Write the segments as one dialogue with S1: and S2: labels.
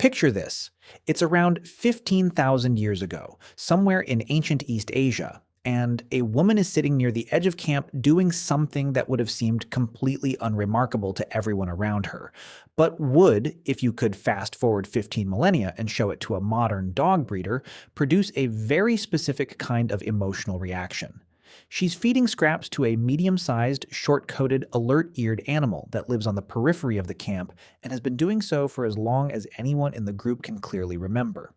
S1: Picture this. It's around 15,000 years ago, somewhere in ancient East Asia, and a woman is sitting near the edge of camp doing something that would have seemed completely unremarkable to everyone around her, but would, if you could fast forward 15 millennia and show it to a modern dog breeder, produce a very specific kind of emotional reaction. She's feeding scraps to a medium-sized, short-coated, alert-eared animal that lives on the periphery of the camp and has been doing so for as long as anyone in the group can clearly remember.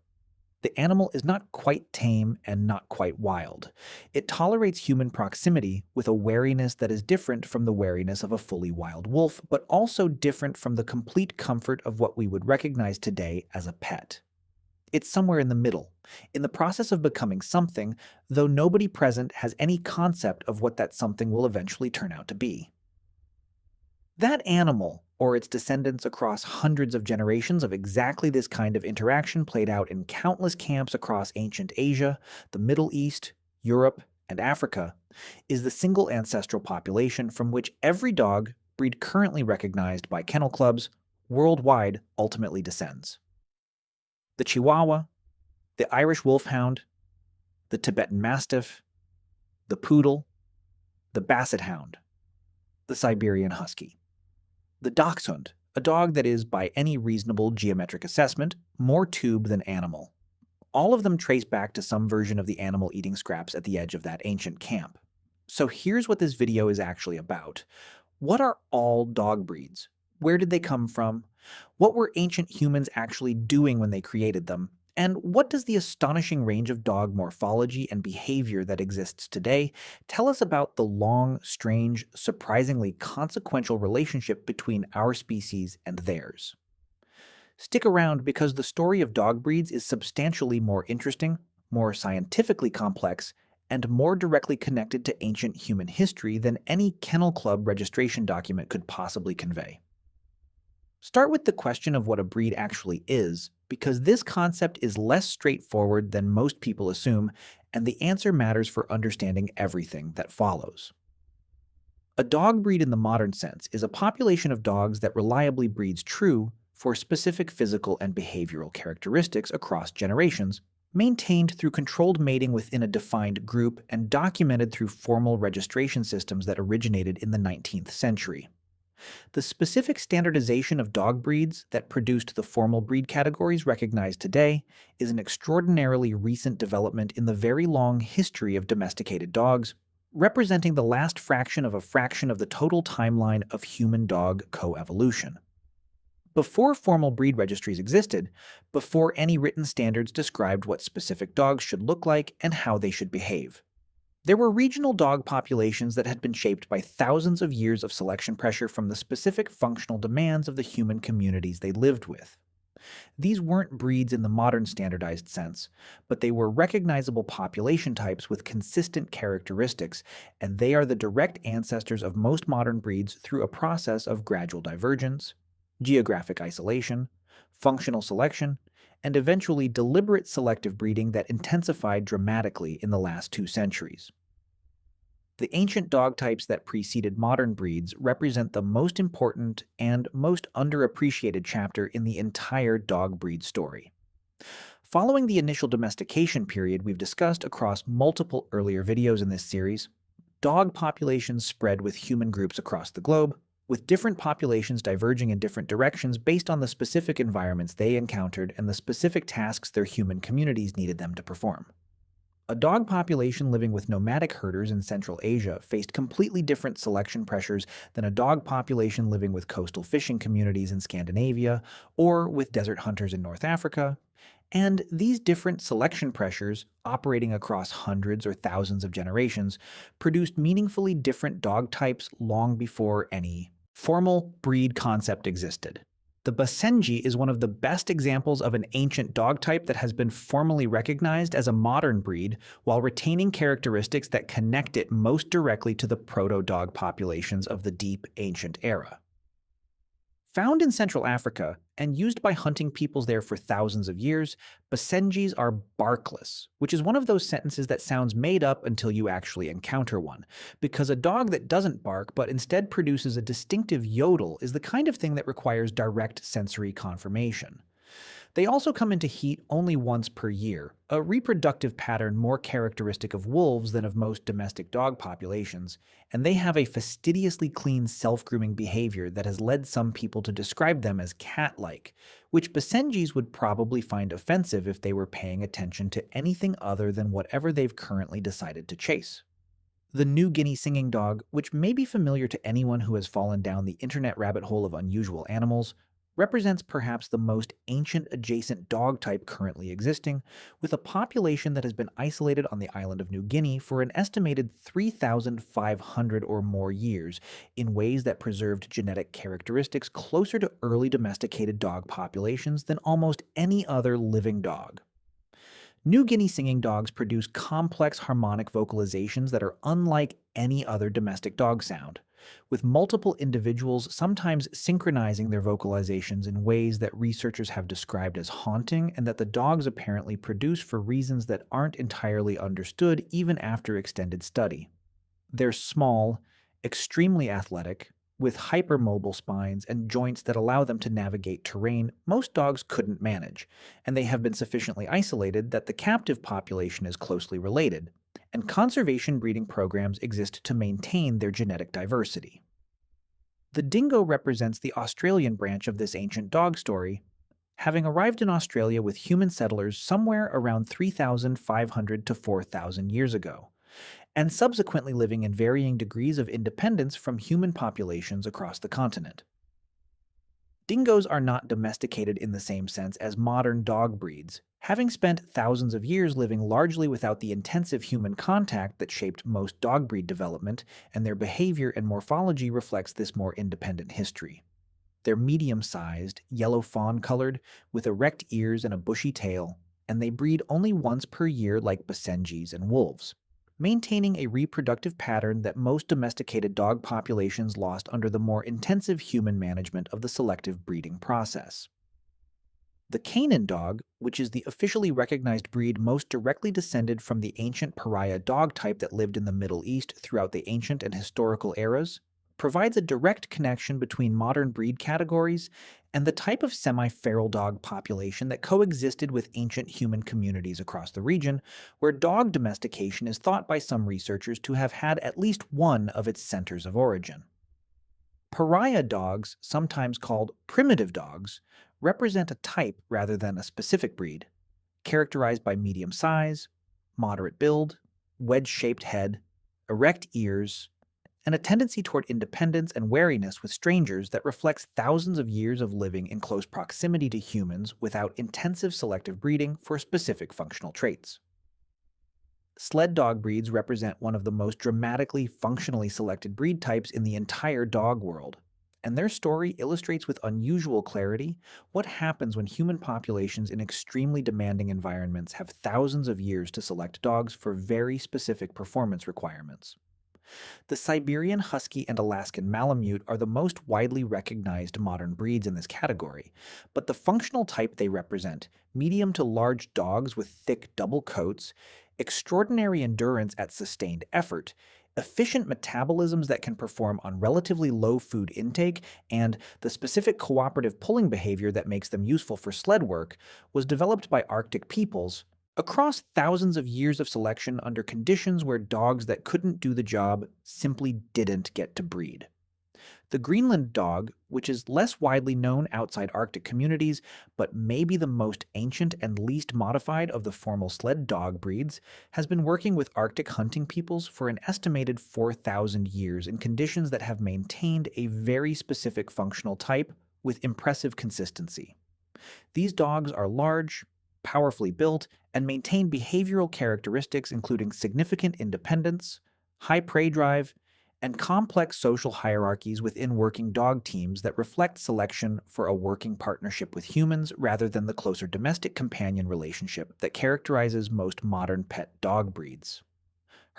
S1: The animal is not quite tame and not quite wild. It tolerates human proximity with a wariness that is different from the wariness of a fully wild wolf, but also different from the complete comfort of what we would recognize today as a pet. It's somewhere in the middle, in the process of becoming something, though nobody present has any concept of what that something will eventually turn out to be. That animal, or its descendants across hundreds of generations of exactly this kind of interaction played out in countless camps across ancient Asia, the Middle East, Europe, and Africa, is the single ancestral population from which every dog, breed currently recognized by kennel clubs, worldwide ultimately descends. The Chihuahua, the Irish Wolfhound, the Tibetan Mastiff, the Poodle, the Basset Hound, the Siberian Husky. The Dachshund, a dog that is, by any reasonable geometric assessment, more tube than animal. All of them trace back to some version of the animal eating scraps at the edge of that ancient camp. So here's what this video is actually about. What are all dog breeds? Where did they come from? What were ancient humans actually doing when they created them? And what does the astonishing range of dog morphology and behavior that exists today tell us about the long, strange, surprisingly consequential relationship between our species and theirs? Stick around because the story of dog breeds is substantially more interesting, more scientifically complex, and more directly connected to ancient human history than any kennel club registration document could possibly convey. Start with the question of what a breed actually is, because this concept is less straightforward than most people assume, and the answer matters for understanding everything that follows. A dog breed in the modern sense is a population of dogs that reliably breeds true for specific physical and behavioral characteristics across generations, maintained through controlled mating within a defined group and documented through formal registration systems that originated in the 19th century. The specific standardization of dog breeds that produced the formal breed categories recognized today is an extraordinarily recent development in the very long history of domesticated dogs, representing the last fraction of the total timeline of human-dog coevolution. Before formal breed registries existed, before any written standards described what specific dogs should look like and how they should behave, there were regional dog populations that had been shaped by thousands of years of selection pressure from the specific functional demands of the human communities they lived with. These weren't breeds in the modern standardized sense, but they were recognizable population types with consistent characteristics, and they are the direct ancestors of most modern breeds through a process of gradual divergence, geographic isolation, functional selection, and eventually deliberate selective breeding that intensified dramatically in the last 2 centuries. The ancient dog types that preceded modern breeds represent the most important and most underappreciated chapter in the entire dog breed story. Following the initial domestication period we've discussed across multiple earlier videos in this series, dog populations spread with human groups across the globe, with different populations diverging in different directions based on the specific environments they encountered and the specific tasks their human communities needed them to perform. A dog population living with nomadic herders in Central Asia faced completely different selection pressures than a dog population living with coastal fishing communities in Scandinavia or with desert hunters in North Africa. And these different selection pressures, operating across hundreds or thousands of generations, produced meaningfully different dog types long before any formal breed concept existed. The Basenji is one of the best examples of an ancient dog type that has been formally recognized as a modern breed while retaining characteristics that connect it most directly to the proto-dog populations of the deep ancient era. Found in Central Africa and used by hunting peoples there for thousands of years, Basenjis are barkless, which is one of those sentences that sounds made up until you actually encounter one, because a dog that doesn't bark but instead produces a distinctive yodel is the kind of thing that requires direct sensory confirmation. They also come into heat only once per year, a reproductive pattern more characteristic of wolves than of most domestic dog populations, and they have a fastidiously clean self-grooming behavior that has led some people to describe them as cat-like, which Basenjis would probably find offensive if they were paying attention to anything other than whatever they've currently decided to chase. The New Guinea singing dog, which may be familiar to anyone who has fallen down the internet rabbit hole of unusual animals, represents perhaps the most ancient adjacent dog type currently existing, with a population that has been isolated on the island of New Guinea for an estimated 3,500 or more years in ways that preserved genetic characteristics closer to early domesticated dog populations than almost any other living dog. New Guinea singing dogs produce complex harmonic vocalizations that are unlike any other domestic dog sound, with multiple individuals sometimes synchronizing their vocalizations in ways that researchers have described as haunting and that the dogs apparently produce for reasons that aren't entirely understood even after extended study. They're small, extremely athletic, with hypermobile spines and joints that allow them to navigate terrain most dogs couldn't manage, and they have been sufficiently isolated that the captive population is closely related, and conservation breeding programs exist to maintain their genetic diversity. The dingo represents the Australian branch of this ancient dog story, having arrived in Australia with human settlers somewhere around 3,500 to 4,000 years ago, and subsequently living in varying degrees of independence from human populations across the continent. Dingoes are not domesticated in the same sense as modern dog breeds, having spent thousands of years living largely without the intensive human contact that shaped most dog breed development, and their behavior and morphology reflects this more independent history. They're medium-sized, yellow fawn-colored, with erect ears and a bushy tail, and they breed only once per year like Basenjis and wolves, maintaining a reproductive pattern that most domesticated dog populations lost under the more intensive human management of the selective breeding process. The Canaan dog, which is the officially recognized breed most directly descended from the ancient pariah dog type that lived in the Middle East throughout the ancient and historical eras, provides a direct connection between modern breed categories and the type of semi-feral dog population that coexisted with ancient human communities across the region, where dog domestication is thought by some researchers to have had at least one of its centers of origin. Pariah dogs, sometimes called primitive dogs, represent a type rather than a specific breed, characterized by medium size, moderate build, wedge-shaped head, erect ears, and a tendency toward independence and wariness with strangers that reflects thousands of years of living in close proximity to humans without intensive selective breeding for specific functional traits. Sled dog breeds represent one of the most dramatically functionally selected breed types in the entire dog world, and their story illustrates with unusual clarity what happens when human populations in extremely demanding environments have thousands of years to select dogs for very specific performance requirements. The Siberian Husky and Alaskan Malamute are the most widely recognized modern breeds in this category, but the functional type they represent, medium to large dogs with thick double coats, extraordinary endurance at sustained effort, efficient metabolisms that can perform on relatively low food intake, and the specific cooperative pulling behavior that makes them useful for sled work, was developed by Arctic peoples across thousands of years of selection under conditions where dogs that couldn't do the job simply didn't get to breed. The Greenland dog, which is less widely known outside Arctic communities, but may be the most ancient and least modified of the formal sled dog breeds, has been working with Arctic hunting peoples for an estimated 4,000 years in conditions that have maintained a very specific functional type with impressive consistency. These dogs are large, powerfully built, and maintain behavioral characteristics including significant independence, high prey drive, and complex social hierarchies within working dog teams that reflect selection for a working partnership with humans rather than the closer domestic companion relationship that characterizes most modern pet dog breeds.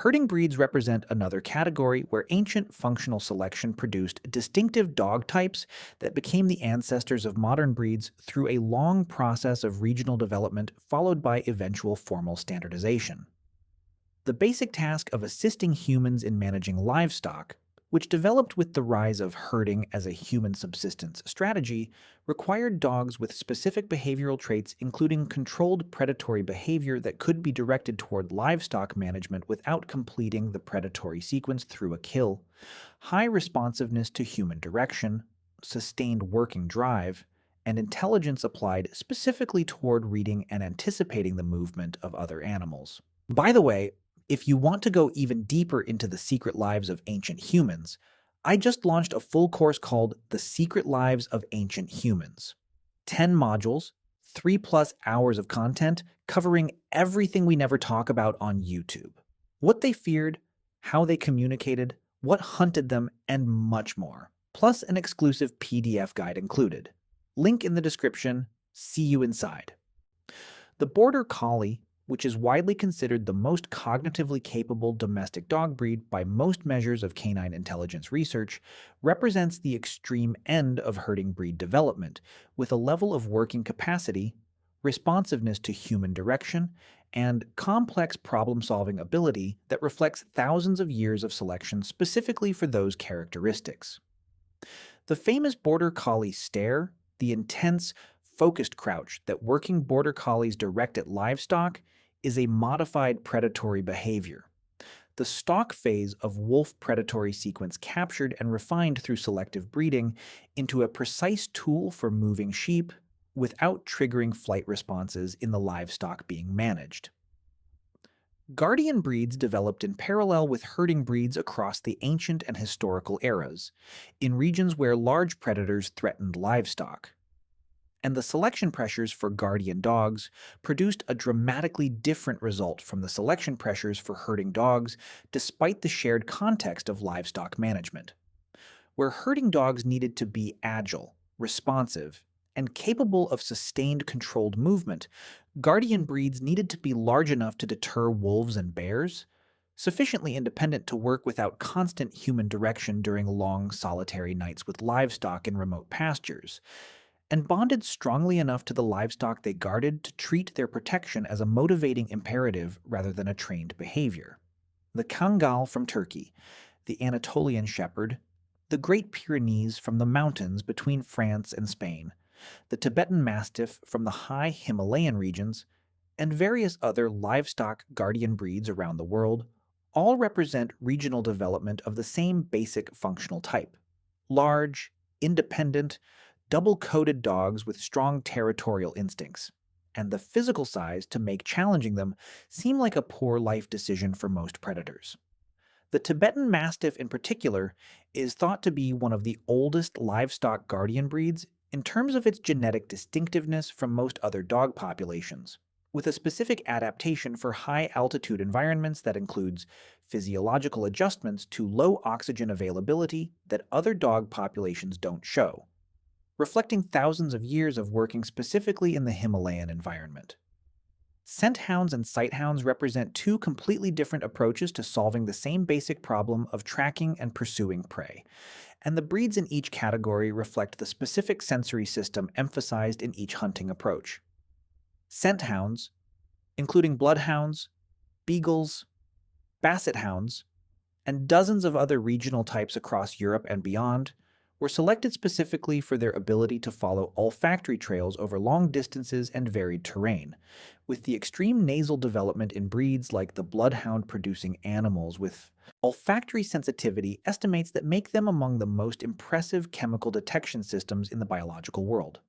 S1: Herding breeds represent another category where ancient functional selection produced distinctive dog types that became the ancestors of modern breeds through a long process of regional development followed by eventual formal standardization. The basic task of assisting humans in managing livestock, which developed with the rise of herding as a human subsistence strategy, required dogs with specific behavioral traits, including controlled predatory behavior that could be directed toward livestock management without completing the predatory sequence through a kill, high responsiveness to human direction, sustained working drive, and intelligence applied specifically toward reading and anticipating the movement of other animals. By the way, if you want to go even deeper into the secret lives of ancient humans, I just launched a full course called The Secret Lives of Ancient Humans. 10 modules, 3+ hours of content covering everything we never talk about on YouTube. What they feared, how they communicated, what hunted them, and much more. Plus an exclusive PDF guide included. Link in the description. See you inside. The Border Collie, which is widely considered the most cognitively capable domestic dog breed by most measures of canine intelligence research, represents the extreme end of herding breed development, with a level of working capacity, responsiveness to human direction, and complex problem-solving ability that reflects thousands of years of selection specifically for those characteristics. The famous Border Collie stare, the intense, focused crouch that working Border Collies direct at livestock, is a modified predatory behavior. The stalk phase of wolf predatory sequence captured and refined through selective breeding into a precise tool for moving sheep without triggering flight responses in the livestock being managed. Guardian breeds developed in parallel with herding breeds across the ancient and historical eras, in regions where large predators threatened livestock. And the selection pressures for guardian dogs produced a dramatically different result from the selection pressures for herding dogs, despite the shared context of livestock management. Where herding dogs needed to be agile, responsive, and capable of sustained controlled movement, guardian breeds needed to be large enough to deter wolves and bears, sufficiently independent to work without constant human direction during long solitary nights with livestock in remote pastures, and bonded strongly enough to the livestock they guarded to treat their protection as a motivating imperative rather than a trained behavior. The Kangal from Turkey, the Anatolian Shepherd, the Great Pyrenees from the mountains between France and Spain, the Tibetan Mastiff from the high Himalayan regions, and various other livestock guardian breeds around the world all represent regional development of the same basic functional type: large, independent, double-coated dogs with strong territorial instincts, and the physical size to make challenging them seem like a poor life decision for most predators. The Tibetan Mastiff in particular is thought to be one of the oldest livestock guardian breeds in terms of its genetic distinctiveness from most other dog populations, with a specific adaptation for high-altitude environments that includes physiological adjustments to low oxygen availability that other dog populations don't show, reflecting thousands of years of working specifically in the Himalayan environment. Scent hounds and sight hounds represent two completely different approaches to solving the same basic problem of tracking and pursuing prey, and the breeds in each category reflect the specific sensory system emphasized in each hunting approach. Scent hounds, including bloodhounds, beagles, basset hounds, and dozens of other regional types across Europe and beyond, were selected specifically for their ability to follow olfactory trails over long distances and varied terrain, with the extreme nasal development in breeds like the bloodhound-producing animals with olfactory sensitivity estimates that make them among the most impressive chemical detection systems in the biological world.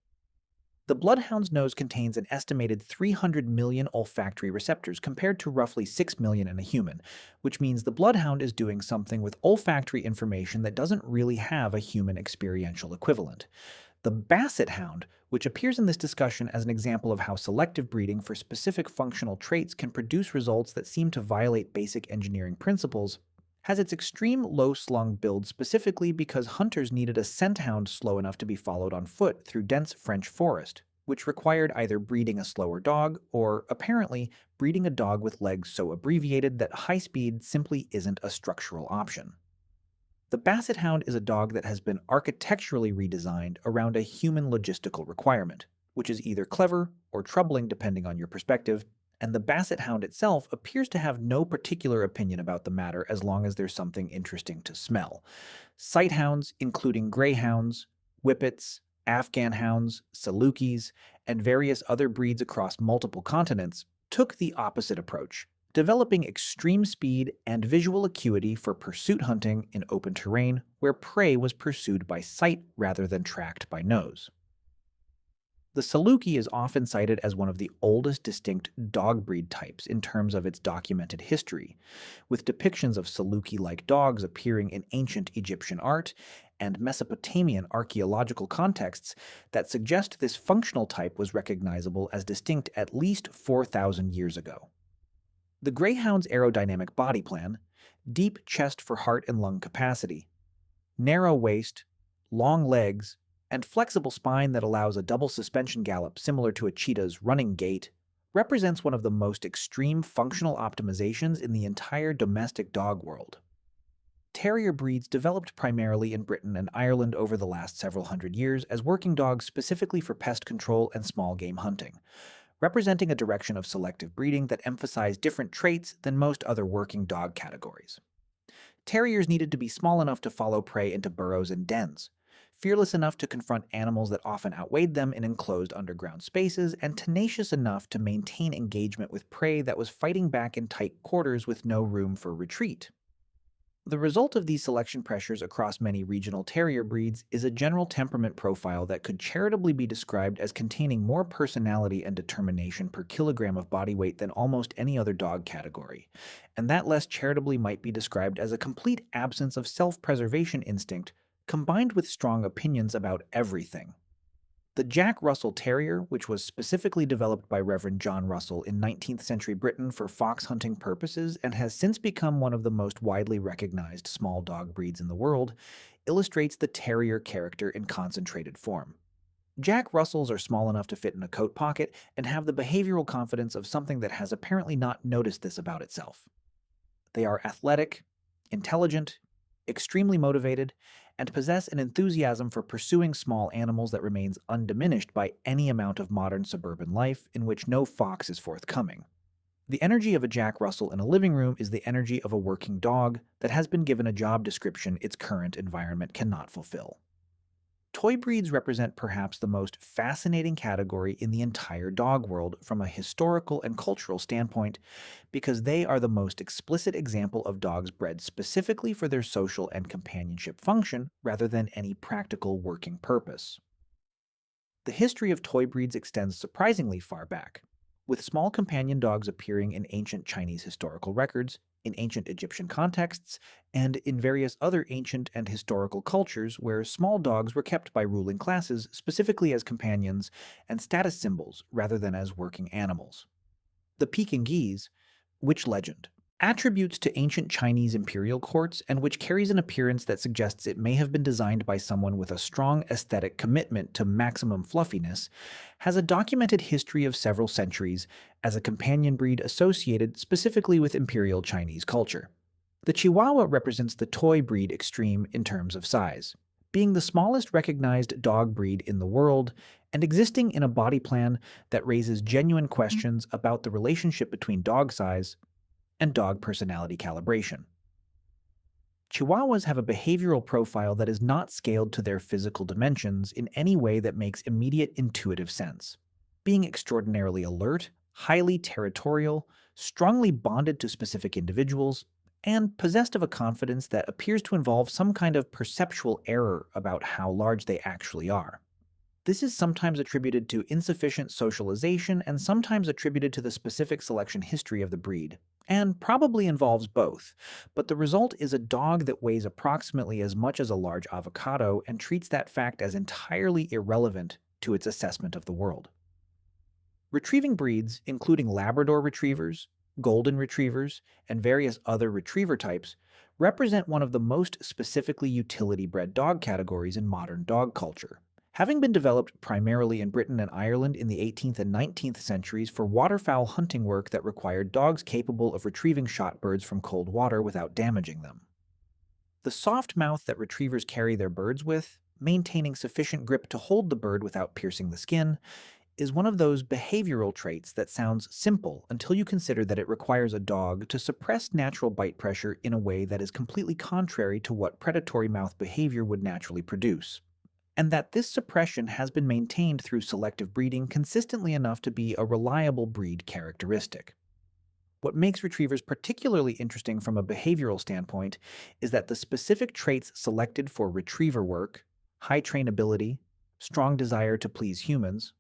S1: The bloodhound's nose contains an estimated 300 million olfactory receptors compared to roughly 6 million in a human, which means the bloodhound is doing something with olfactory information that doesn't really have a human experiential equivalent. The basset hound, which appears in this discussion as an example of how selective breeding for specific functional traits can produce results that seem to violate basic engineering principles, has its extreme low-slung build specifically because hunters needed a scent hound slow enough to be followed on foot through dense French forest, which required either breeding a slower dog or, apparently, breeding a dog with legs so abbreviated that high speed simply isn't a structural option. The basset hound is a dog that has been architecturally redesigned around a human logistical requirement, which is either clever or troubling depending on your perspective, and the basset hound itself appears to have no particular opinion about the matter as long as there's something interesting to smell. Sighthounds, including greyhounds, whippets, Afghan hounds, Salukis, and various other breeds across multiple continents, took the opposite approach, developing extreme speed and visual acuity for pursuit hunting in open terrain where prey was pursued by sight rather than tracked by nose. The Saluki is often cited as one of the oldest distinct dog breed types in terms of its documented history, with depictions of Saluki-like dogs appearing in ancient Egyptian art and Mesopotamian archaeological contexts that suggest this functional type was recognizable as distinct at least 4,000 years ago. The greyhound's aerodynamic body plan, deep chest for heart and lung capacity, narrow waist, long legs, and flexible spine that allows a double suspension gallop similar to a cheetah's running gait, represents one of the most extreme functional optimizations in the entire domestic dog world. Terrier breeds developed primarily in Britain and Ireland over the last several hundred years as working dogs specifically for pest control and small game hunting, representing a direction of selective breeding that emphasized different traits than most other working dog categories. Terriers needed to be small enough to follow prey into burrows and dens, fearless enough to confront animals that often outweighed them in enclosed underground spaces, and tenacious enough to maintain engagement with prey that was fighting back in tight quarters with no room for retreat. The result of these selection pressures across many regional terrier breeds is a general temperament profile that could charitably be described as containing more personality and determination per kilogram of body weight than almost any other dog category, and that less charitably might be described as a complete absence of self-preservation instinct combined with strong opinions about everything. The Jack Russell Terrier, which was specifically developed by Reverend John Russell in 19th century Britain for fox hunting purposes and has since become one of the most widely recognized small dog breeds in the world, illustrates the terrier character in concentrated form. Jack Russells are small enough to fit in a coat pocket and have the behavioral confidence of something that has apparently not noticed this about itself. They are athletic, intelligent, extremely motivated, and possess an enthusiasm for pursuing small animals that remains undiminished by any amount of modern suburban life in which no fox is forthcoming. The energy of a Jack Russell in a living room is the energy of a working dog that has been given a job description its current environment cannot fulfill. Toy breeds represent perhaps the most fascinating category in the entire dog world from a historical and cultural standpoint because they are the most explicit example of dogs bred specifically for their social and companionship function rather than any practical working purpose. The history of toy breeds extends surprisingly far back, with small companion dogs appearing in ancient Chinese historical records, in ancient Egyptian contexts, and in various other ancient and historical cultures where small dogs were kept by ruling classes specifically as companions and status symbols rather than as working animals. The Pekingese, which legend, attributes to ancient Chinese imperial courts and which carries an appearance that suggests it may have been designed by someone with a strong aesthetic commitment to maximum fluffiness, has a documented history of several centuries as a companion breed associated specifically with imperial Chinese culture. The Chihuahua represents the toy breed extreme in terms of size, being the smallest recognized dog breed in the world and existing in a body plan that raises genuine questions about the relationship between dog size and dog personality calibration. Chihuahuas have a behavioral profile that is not scaled to their physical dimensions in any way that makes immediate intuitive sense. Being extraordinarily alert, highly territorial, strongly bonded to specific individuals, and possessed of a confidence that appears to involve some kind of perceptual error about how large they actually are. This is sometimes attributed to insufficient socialization and sometimes attributed to the specific selection history of the breed, and probably involves both, but the result is a dog that weighs approximately as much as a large avocado and treats that fact as entirely irrelevant to its assessment of the world. Retrieving breeds, including Labrador retrievers, golden retrievers, and various other retriever types, represent one of the most specifically utility-bred dog categories in modern dog culture, having been developed primarily in Britain and Ireland in the 18th and 19th centuries for waterfowl hunting work that required dogs capable of retrieving shot birds from cold water without damaging them. The soft mouth that retrievers carry their birds with, maintaining sufficient grip to hold the bird without piercing the skin, is one of those behavioral traits that sounds simple until you consider that it requires a dog to suppress natural bite pressure in a way that is completely contrary to what predatory mouth behavior would naturally produce, and that this suppression has been maintained through selective breeding consistently enough to be a reliable breed characteristic. What makes retrievers particularly interesting from a behavioral standpoint is that the specific traits selected for retriever work, high trainability, strong desire to please humans,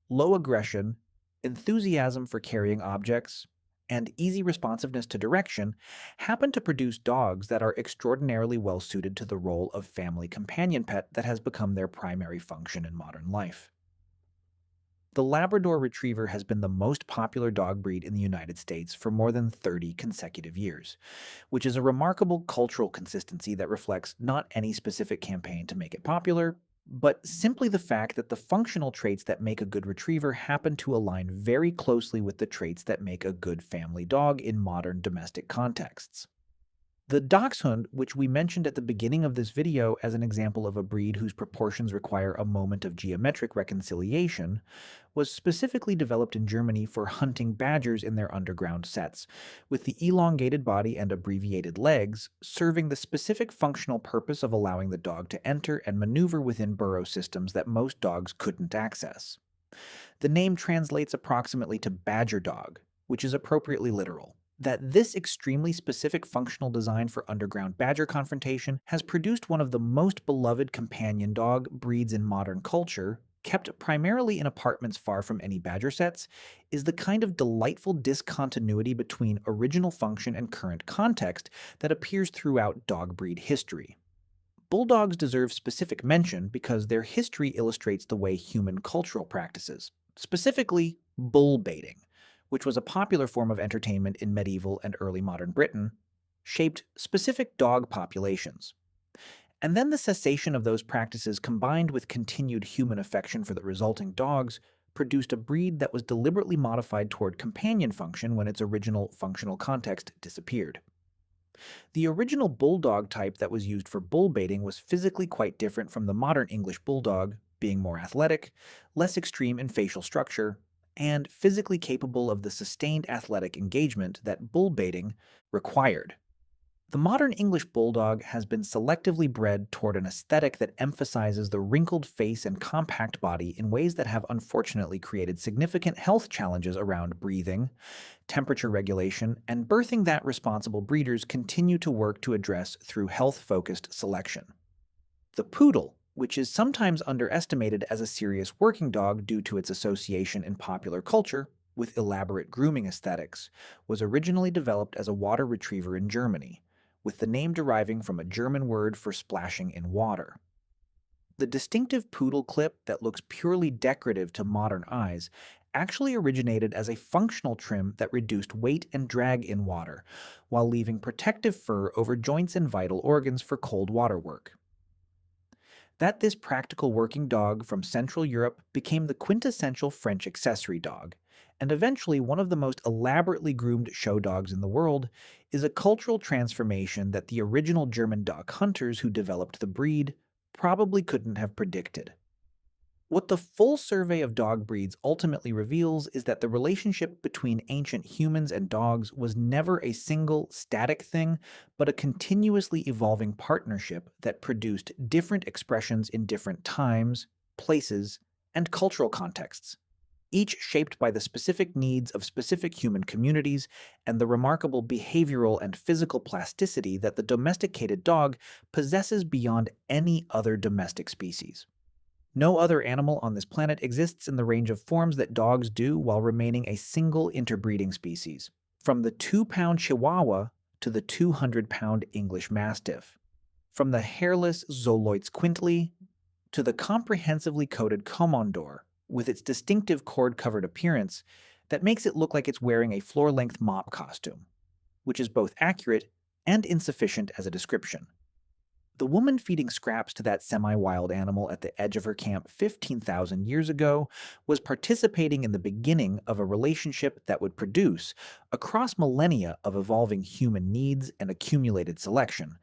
S1: low aggression, enthusiasm for carrying objects, and easy responsiveness to direction happen to produce dogs that are extraordinarily well suited to the role of family companion pet that has become their primary function in modern life. The Labrador Retriever has been the most popular dog breed in the United States for more than 30 consecutive years, which is a remarkable cultural consistency that reflects not any specific campaign to make it popular, but simply the fact that the functional traits that make a good retriever happen to align very closely with the traits that make a good family dog in modern domestic contexts. The dachshund, which we mentioned at the beginning of this video as an example of a breed whose proportions require a moment of geometric reconciliation, was specifically developed in Germany for hunting badgers in their underground sets, with the elongated body and abbreviated legs serving the specific functional purpose of allowing the dog to enter and maneuver within burrow systems that most dogs couldn't access. The name translates approximately to badger dog, which is appropriately literal. That this extremely specific functional design for underground badger confrontation has produced one of the most beloved companion dog breeds in modern culture, kept primarily in apartments far from any badger sets, is the kind of delightful discontinuity between original function and current context that appears throughout dog breed history. Bulldogs deserve specific mention because their history illustrates the way human cultural practices, specifically bull baiting, which was a popular form of entertainment in medieval and early modern Britain, shaped specific dog populations. And then the cessation of those practices combined with continued human affection for the resulting dogs produced a breed that was deliberately modified toward companion function when its original functional context disappeared. The original bulldog type that was used for bull baiting was physically quite different from the modern English bulldog, being more athletic, less extreme in facial structure, and physically capable of the sustained athletic engagement that bull baiting required. The modern English bulldog has been selectively bred toward an aesthetic that emphasizes the wrinkled face and compact body in ways that have unfortunately created significant health challenges around breathing, temperature regulation, and birthing that responsible breeders continue to work to address through health-focused selection. The poodle, which is sometimes underestimated as a serious working dog due to its association in popular culture with elaborate grooming aesthetics, was originally developed as a water retriever in Germany, with the name deriving from a German word for splashing in water. The distinctive poodle clip that looks purely decorative to modern eyes actually originated as a functional trim that reduced weight and drag in water, while leaving protective fur over joints and vital organs for cold water work. That this practical working dog from Central Europe became the quintessential French accessory dog, and eventually one of the most elaborately groomed show dogs in the world, is a cultural transformation that the original German dog hunters who developed the breed probably couldn't have predicted. What the full survey of dog breeds ultimately reveals is that the relationship between ancient humans and dogs was never a single, static thing, but a continuously evolving partnership that produced different expressions in different times, places, and cultural contexts, each shaped by the specific needs of specific human communities and the remarkable behavioral and physical plasticity that the domesticated dog possesses beyond any other domestic species. No other animal on this planet exists in the range of forms that dogs do while remaining a single interbreeding species, from the 2-pound Chihuahua to the 200-pound English Mastiff, from the hairless Xoloitzquintli to the comprehensively coated Komondor, with its distinctive cord-covered appearance that makes it look like it's wearing a floor-length mop costume, which is both accurate and insufficient as a description. The woman feeding scraps to that semi-wild animal at the edge of her camp 15,000 years ago was participating in the beginning of a relationship that would produce, across millennia of evolving human needs and accumulated selection,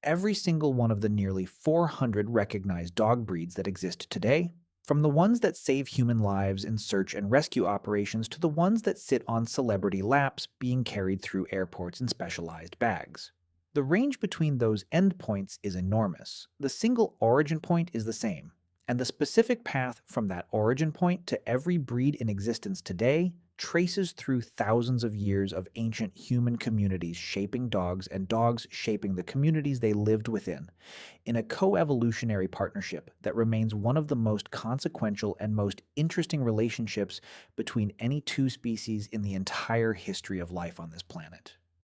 S1: every single one of the nearly 400 recognized dog breeds that exist today, From the ones that save human lives in search and rescue operations to the ones that sit on celebrity laps being carried through airports in specialized bags. The range between those endpoints is enormous. The single origin point is the same, and the specific path from that origin point to every breed in existence today traces through thousands of years of ancient human communities shaping dogs and dogs shaping the communities they lived within, in a coevolutionary partnership that remains one of the most consequential and most interesting relationships between any two species in the entire history of life on this planet.